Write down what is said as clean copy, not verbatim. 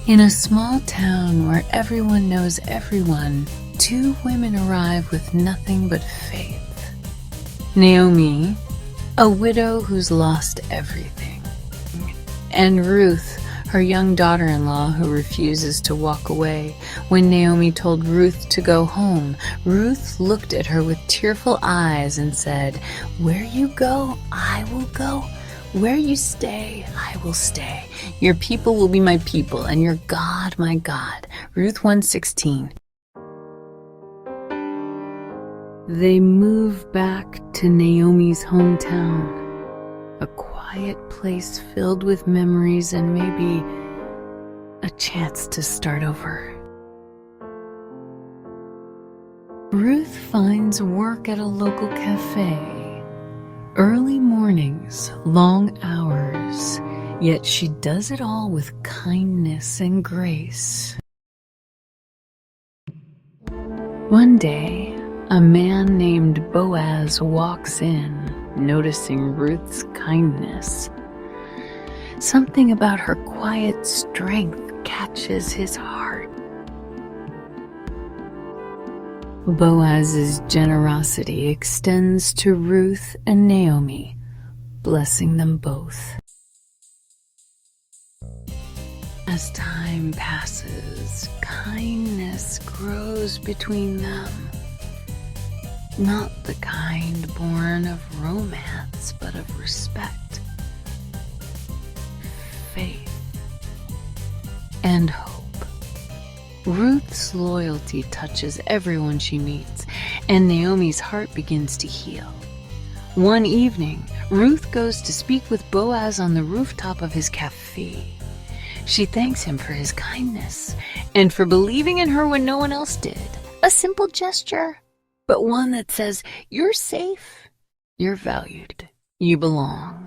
In a small town where everyone knows everyone, two women arrive with nothing but faith. Naomi, a widow who's lost everything, and Ruth, her young daughter-in-law who refuses to walk away. When Naomi told Ruth to go home, Ruth looked at her with tearful eyes and said, "Where you go, I will go. Where you stay, I will stay. Your people will be my people, and your God, my God." Ruth 1:16. They move back to Naomi's hometown, a quiet place filled with memories and maybe a chance to start over. Ruth finds work at a local cafe. Early mornings, long hours, yet she does it all with kindness and grace. One day, a man named Boaz walks in, noticing Ruth's kindness. Something about her quiet strength catches his heart. Boaz's generosity extends to Ruth and Naomi, blessing them both. As time passes, kindness grows between them. Not the kind born of romance, but of respect, faith, and hope. Ruth's loyalty touches everyone she meets, and Naomi's heart begins to heal. One evening, Ruth goes to speak with Boaz on the rooftop of his cafe. She thanks him for his kindness and for believing in her when no one else did. A simple gesture, but one that says, "You're safe, you're valued, you belong."